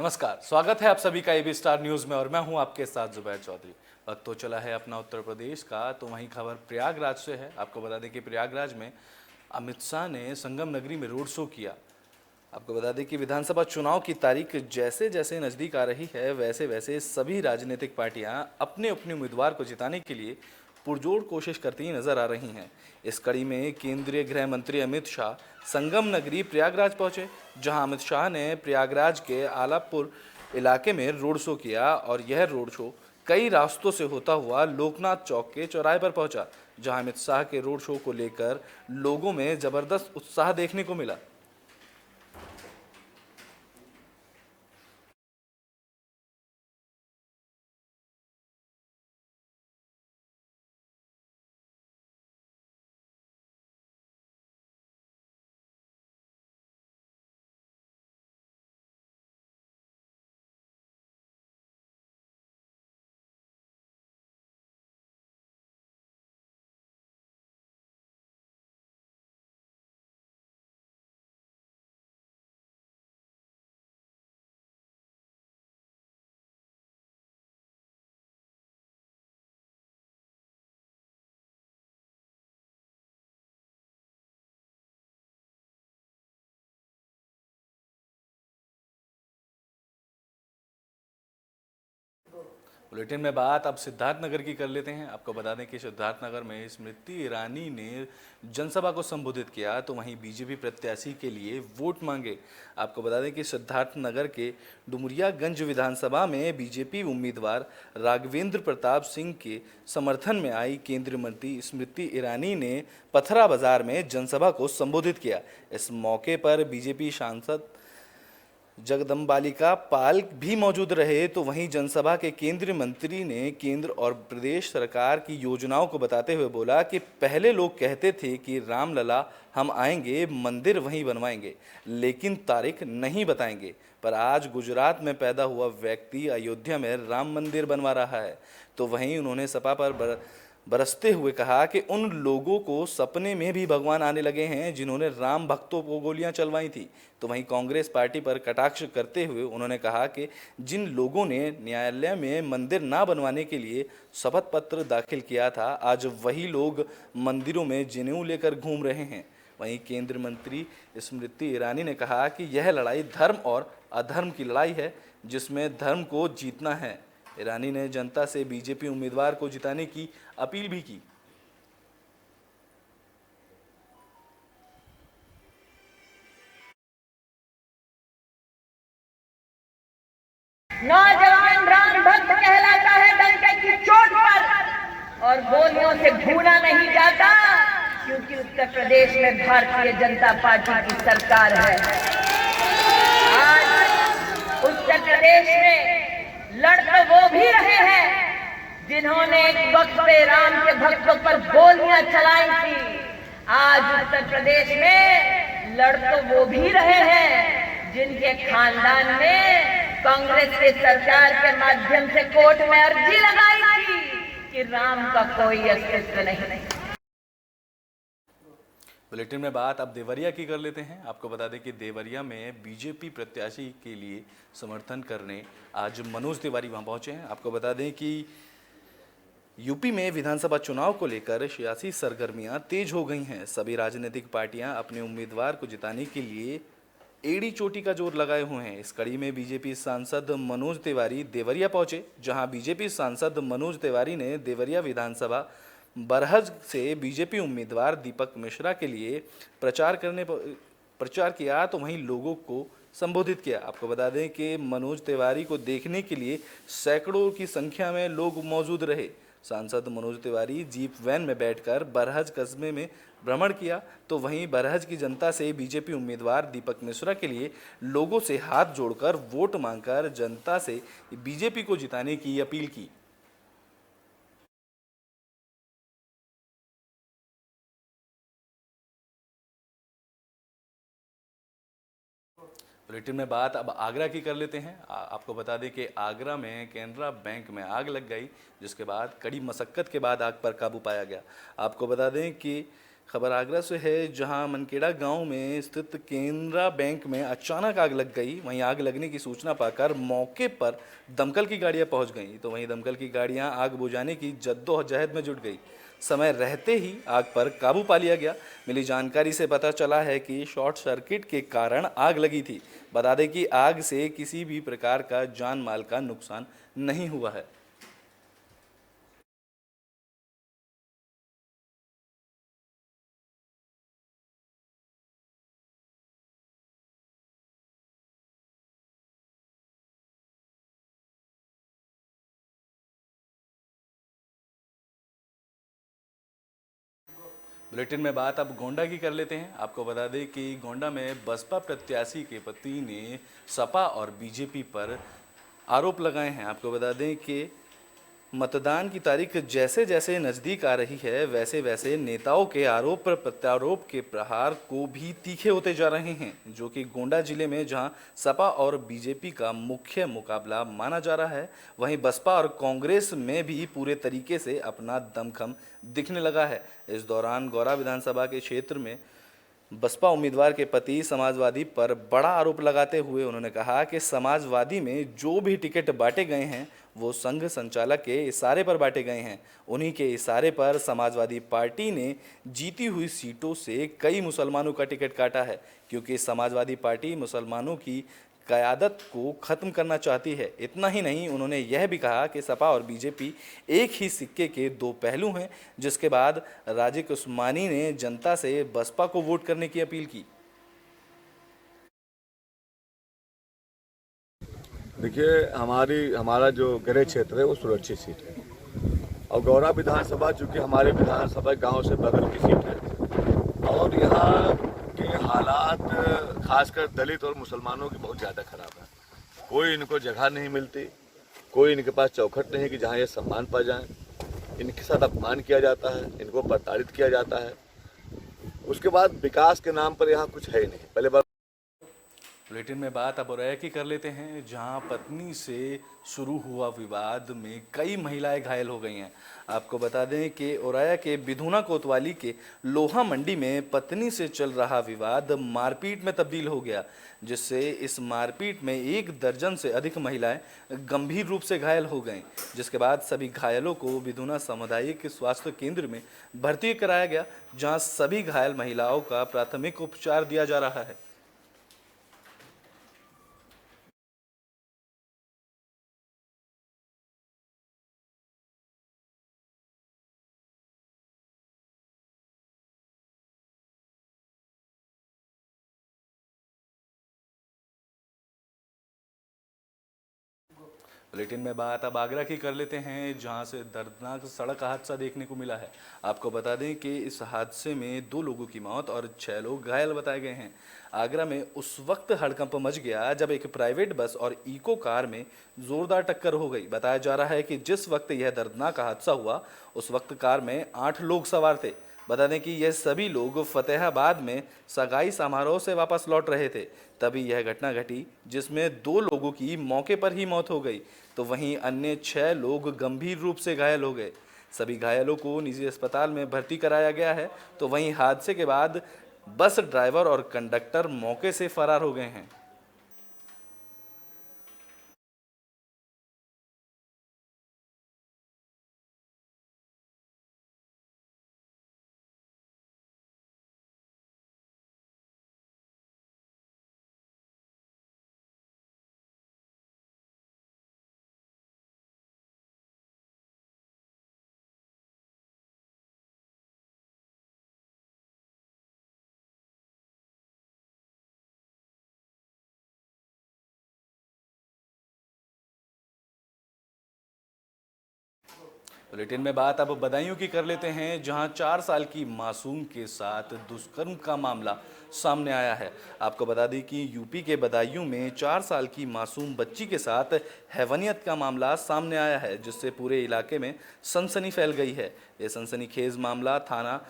नमस्कार, स्वागत है आप सभी का एबी स्टार न्यूज में और मैं हूं आपके साथ जुबैर चौधरी। वक्त तो चला है अपना उत्तर प्रदेश का, तो वहीं खबर प्रयागराज से है। आपको बता दें कि प्रयागराज में अमित शाह ने संगम नगरी में रोड शो किया। आपको बता दें कि विधानसभा चुनाव की तारीख जैसे जैसे नज़दीक आ रही है, वैसे वैसे सभी राजनीतिक पार्टियां अपने अपने उम्मीदवार को जिताने के लिए पुरजोर कोशिश करती नजर आ रही हैं। इस कड़ी में केंद्रीय गृह मंत्री अमित शाह संगम नगरी प्रयागराज पहुंचे, जहां अमित शाह ने प्रयागराज के आलापुर इलाके में रोड शो किया और यह रोड शो कई रास्तों से होता हुआ लोकनाथ चौक के चौराहे पर पहुंचा, जहां अमित शाह के रोड शो को लेकर लोगों में जबरदस्त उत्साह देखने को मिला। बुलेटिन में बात अब सिद्धार्थनगर की कर लेते हैं। आपको बता दें कि सिद्धार्थनगर में स्मृति ईरानी ने जनसभा को संबोधित किया, तो वहीं बीजेपी प्रत्याशी के लिए वोट मांगे। आपको बता दें कि सिद्धार्थनगर के डुमरियागंज विधानसभा में बीजेपी उम्मीदवार राघवेंद्र प्रताप सिंह के समर्थन में आई केंद्रीय मंत्री स्मृति ईरानी ने पथरा बाजार में जनसभा को संबोधित किया। इस मौके पर बीजेपी सांसद जगदम्बालिका पाल भी मौजूद रहे। तो वहीं जनसभा के केंद्रीय मंत्री ने केंद्र और प्रदेश सरकार की योजनाओं को बताते हुए बोला कि पहले लोग कहते थे कि रामलला हम आएंगे, मंदिर वहीं बनवाएंगे, लेकिन तारीख नहीं बताएंगे। पर आज गुजरात में पैदा हुआ व्यक्ति अयोध्या में राम मंदिर बनवा रहा है। तो वहीं उन्होंने सपा पर बरसते हुए कहा कि उन लोगों को सपने में भी भगवान आने लगे हैं जिन्होंने राम भक्तों को गोलियां चलवाई थी। तो वहीं कांग्रेस पार्टी पर कटाक्ष करते हुए उन्होंने कहा कि जिन लोगों ने न्यायालय में मंदिर ना बनवाने के लिए शपथ पत्र दाखिल किया था, आज वही लोग मंदिरों में जनेऊ लेकर घूम रहे हैं। वहीं केंद्रीय मंत्री स्मृति ईरानी ने कहा कि यह लड़ाई धर्म और अधर्म की लड़ाई है, जिसमें धर्म को जीतना है। ईरानी ने जनता से बीजेपी उम्मीदवार को जिताने की अपील भी की। नौजवान राम भक्त कहलाता है डंके की चोट पर, और गोलियों से भूना नहीं जाता, क्योंकि उत्तर प्रदेश में भारतीय जनता पार्टी की सरकार है। आज उत्तर प्रदेश में लड़ तो वो भी रहे हैं जिन्होंने एक वक्त पे राम के भक्तों पर गोलियां चलाई थी। आज उत्तर प्रदेश में लड़ तो वो भी रहे हैं जिनके खानदान में कांग्रेस की सरकार के माध्यम से कोर्ट में अर्जी लगाई थी कि राम का कोई अस्तित्व नहीं। बुलेटिन में बात अब देवरिया की कर लेते हैं। आपको बता दें कि देवरिया में बीजेपी प्रत्याशी के लिए समर्थन करने आज मनोज तिवारी वहां पहुंचे हैं। आपको बता दें कि यूपी में विधानसभा चुनाव को लेकर सियासी सरगर्मियां तेज हो गई हैं। सभी राजनीतिक पार्टियां अपने उम्मीदवार को जिताने के लिए एड़ी चोटी का जोर लगाए हुए हैं। इस कड़ी में बीजेपी सांसद मनोज तिवारी देवरिया पहुंचे, जहां बीजेपी सांसद मनोज तिवारी ने देवरिया विधानसभा बरहज से बीजेपी उम्मीदवार दीपक मिश्रा के लिए प्रचार किया, तो वहीं लोगों को संबोधित किया। आपको बता दें कि मनोज तिवारी को देखने के लिए सैकड़ों की संख्या में लोग मौजूद रहे। सांसद मनोज तिवारी जीप वैन में बैठकर बरहज कस्बे में भ्रमण किया, तो वहीं बरहज की जनता से बीजेपी उम्मीदवार दीपक मिश्रा के लिए लोगों से हाथ जोड़कर वोट मांगकर जनता से बीजेपी को जिताने की अपील की। बुलेटिन में बात अब आगरा की कर लेते हैं। आपको बता दें कि आगरा में कैनरा बैंक में आग लग गई, जिसके बाद कड़ी मशक्कत के बाद आग पर काबू पाया गया। आपको बता दें कि खबर आगरा से है, जहां मनकेड़ा गांव में स्थित केनरा बैंक में अचानक आग लग गई। वहीं आग लगने की सूचना पाकर मौके पर दमकल की गाड़ियां पहुंच गईं, तो वहीं दमकल की गाड़ियां आग बुझाने की जद्दोजहद में जुट गई। समय रहते ही आग पर काबू पा लिया गया। मिली जानकारी से पता चला है कि शॉर्ट सर्किट के कारण आग लगी थी। बता दें कि आग से किसी भी प्रकार का जान माल का नुकसान नहीं हुआ है। बुलेटिन में बात अब गोंडा की कर लेते हैं। आपको बता दें कि गोंडा में बसपा प्रत्याशी के पति ने सपा और बीजेपी पर आरोप लगाए हैं। आपको बता दें कि मतदान की तारीख जैसे जैसे नज़दीक आ रही है, वैसे वैसे नेताओं के आरोप पर प्रत्यारोप के प्रहार को भी तीखे होते जा रहे हैं, जो कि गोंडा जिले में जहां सपा और बीजेपी का मुख्य मुकाबला माना जा रहा है, वहीं बसपा और कांग्रेस में भी पूरे तरीके से अपना दमखम दिखने लगा है। इस दौरान गौरा विधानसभा के क्षेत्र में बसपा उम्मीदवार के पति समाजवादी पर बड़ा आरोप लगाते हुए उन्होंने कहा कि समाजवादी में जो भी टिकट बांटे गए हैं वो संघ संचालक के इशारे पर बांटे गए हैं। उन्हीं के इशारे पर समाजवादी पार्टी ने जीती हुई सीटों से कई मुसलमानों का टिकट काटा है, क्योंकि समाजवादी पार्टी मुसलमानों की क़यादत को ख़त्म करना चाहती है। इतना ही नहीं, उन्होंने यह भी कहा कि सपा और बीजेपी एक ही सिक्के के दो पहलू हैं, जिसके बाद राजिक उस्मानी ने जनता से बसपा को वोट करने की अपील की। देखिए, हमारा जो गृह क्षेत्र है वो सुरक्षित सीट है और गौरा विधानसभा चूँकि हमारे विधानसभा गांव से बगल की सीट है और यहाँ के हालात खासकर दलित और मुसलमानों की बहुत ज़्यादा खराब है। कोई इनको जगह नहीं मिलती, कोई इनके पास चौखट नहीं कि जहाँ ये सम्मान पा जाएं। इनके साथ अपमान किया जाता है, इनको प्रताड़ित किया जाता है। उसके बाद विकास के नाम पर यहाँ कुछ है ही नहीं। पहले बार बुलेटिन में बात अब औरैया की कर लेते हैं, जहां पत्नी से शुरू हुआ विवाद में कई महिलाएं घायल हो गई हैं। आपको बता दें कि औरैया के बिधुना कोतवाली के लोहा मंडी में पत्नी से चल रहा विवाद मारपीट में तब्दील हो गया, जिससे इस मारपीट में 1 दर्जन से अधिक महिलाएं गंभीर रूप से घायल हो गईं, जिसके बाद सभी घायलों को बिधुना सामुदायिक स्वास्थ्य केंद्र में भर्ती कराया गया, जहाँ सभी घायल महिलाओं का प्राथमिक उपचार दिया जा रहा है। बुलेटिन में बात अब आगरा की कर लेते हैं, जहां से दर्दनाक सड़क हादसा देखने को मिला है। आपको बता दें कि इस हादसे में 2 लोगों की मौत और 6 लोग घायल बताए गए हैं। आगरा में उस वक्त हड़कंप मच गया जब एक प्राइवेट बस और इको कार में जोरदार टक्कर हो गई। बताया जा रहा है कि जिस वक्त यह दर्दनाक हादसा हुआ, उस वक्त कार में 8 लोग सवार थे। बता दें कि यह सभी लोग फतेहाबाद में सगाई समारोह से वापस लौट रहे थे, तभी यह घटना घटी, जिसमें 2 लोगों की मौके पर ही मौत हो गई, तो वहीं अन्य 6 लोग गंभीर रूप से घायल हो गए। सभी घायलों को निजी अस्पताल में भर्ती कराया गया है, तो वहीं हादसे के बाद बस ड्राइवर और कंडक्टर मौके से फरार हो गए हैं। बुलेटिन में बात अब बदायूं की कर लेते हैं, जहां 4 साल की मासूम के साथ दुष्कर्म का मामला सामने आया है। आपको बता दें कि यूपी के बदायूं में 4 साल की मासूम बच्ची के साथ हैवानियत का मामला सामने आया है, जिससे पूरे इलाके में सनसनी फैल गई है। ये सनसनीखेज मामला थाना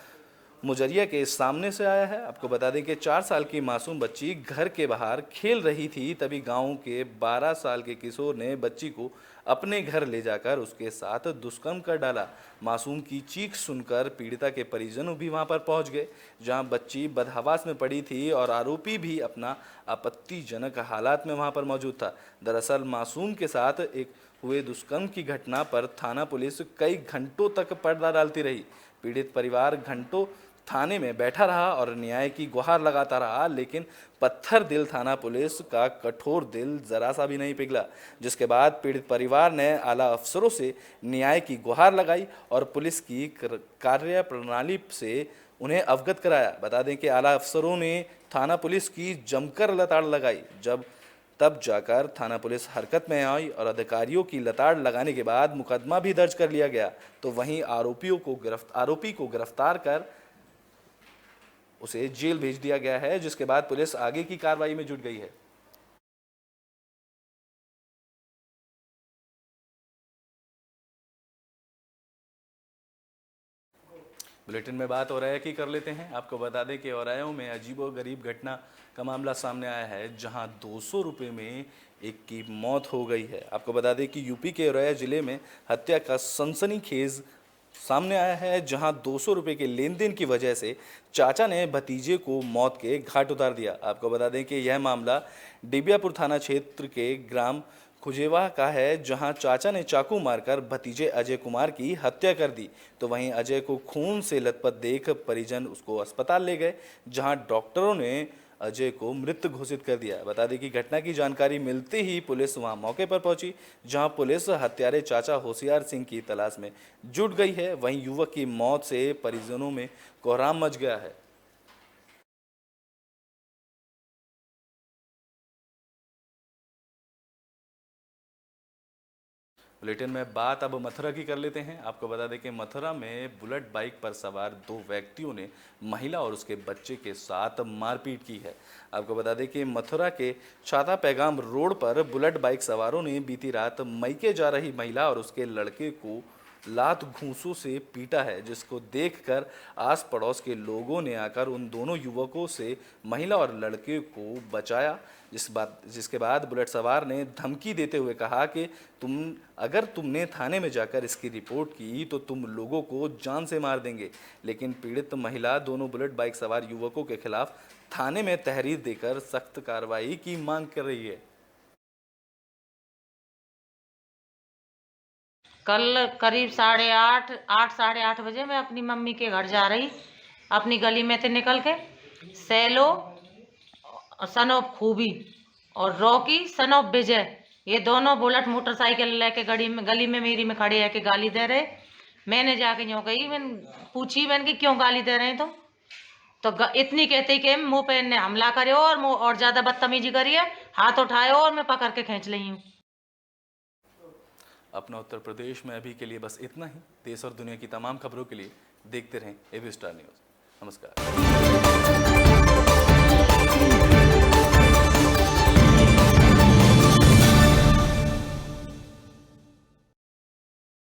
मुजरिया के सामने से आया है। आपको बता दें कि 4 साल की मासूम बच्ची घर के बाहर खेल रही थी, तभी गांव के 12 साल के किशोर ने बच्ची को अपने घर ले जाकर उसके साथ दुष्कर्म कर डाला। मासूम की चीख सुनकर पीड़िता के परिजन भी वहां पर पहुंच गए, जहां बच्ची बदहवास में पड़ी थी और आरोपी भी अपना आपत्तिजनक हालात में वहां पर मौजूद था। दरअसल मासूम के साथ एक हुए दुष्कर्म की घटना पर थाना पुलिस कई घंटों तक पर्दा डालती रही। पीड़ित परिवार घंटों थाने में बैठा रहा और न्याय की गुहार लगाता रहा, लेकिन पत्थर दिल थाना पुलिस का कठोर दिल जरा सा भी नहीं पिघला, जिसके बाद पीड़ित परिवार ने आला अफसरों से न्याय की गुहार लगाई और पुलिस की कार्यप्रणाली से उन्हें अवगत कराया। बता दें कि आला अफसरों ने थाना पुलिस की जमकर लताड़ लगाई, तब जाकर थाना पुलिस हरकत में आई और अधिकारियों की लताड़ लगाने के बाद मुकदमा भी दर्ज कर लिया गया। तो वहीं आरोपी को गिरफ्तार कर उसे जेल भेज दिया गया है, जिसके बाद पुलिस आगे की कार्रवाई में जुट गई है। बुलेटिन में बात औरैया की कर लेते हैं। आपको बता दें कि औरैया में अजीबोगरीब घटना का मामला सामने आया है, जहां 200 रुपये में एक की मौत हो गई है। आपको बता दें कि यूपी के औरैया जिले में हत्या का सनसनीखेज सामने आया है, जहां 200 रुपये के लेन देन की वजह से चाचा ने भतीजे को मौत के घाट उतार दिया। आपको बता दें कि यह मामला डिबियापुर थाना क्षेत्र के ग्राम खुजेवा का है, जहां चाचा ने चाकू मारकर भतीजे अजय कुमार की हत्या कर दी। तो वहीं अजय को खून से लथपथ देख परिजन उसको अस्पताल ले गए, जहां डॉक्टरों ने अजय को मृत घोषित कर दिया। बता दें कि घटना की जानकारी मिलते ही पुलिस वहां मौके पर पहुंची, जहां पुलिस हत्यारे चाचा होशियार सिंह की तलाश में जुट गई है। वहीं युवक की मौत से परिजनों में कोहराम मच गया है। बुलेटिन में बात अब मथुरा की कर लेते हैं। आपको बता दें कि मथुरा में बुलेट बाइक पर सवार 2 व्यक्तियों ने महिला और उसके बच्चे के साथ मारपीट की है। आपको बता दें कि मथुरा के छाता पैगाम रोड पर बुलेट बाइक सवारों ने बीती रात मैके जा रही महिला और उसके लड़के को लात घूंसों से पीटा है, जिसको देखकर आस पड़ोस के लोगों ने आकर उन दोनों युवकों से महिला और लड़के को बचाया। जिसके बाद बुलेट सवार ने धमकी देते हुए कहा कि अगर तुमने थाने में जाकर इसकी रिपोर्ट की तो तुम लोगों को जान से मार देंगे। लेकिन पीड़ित महिला दोनों बुलेट बाइक सवार युवकों के खिलाफ थाने में तहरीर देकर सख्त कार्रवाई की मांग कर रही है। कल करीब 8:30 साढ़े 8 बजे मैं अपनी मम्मी के घर जा रही, अपनी गली में से निकल के सैलो सन ऑफ खूबी और रॉकी सन ऑफ विजय, ये दोनों बुलेट मोटरसाइकिल लेके गली में मेरी में खड़े है कि गाली दे रहे। मैंने जाके यूँ कही, मैंने पूछी मैंने कि क्यों गाली दे रहे हैं तुम, तो इतनी कहते कि मुँह पे ने हमला करे और ज़्यादा बदतमीजी करी है, हाथ उठाए और मैं पकड़ के खींच ली हूँ। अपना उत्तर प्रदेश में अभी के लिए बस इतना ही। देश और दुनिया की तमाम खबरों के लिए देखते रहें एबी स्टार न्यूज़। नमस्कार।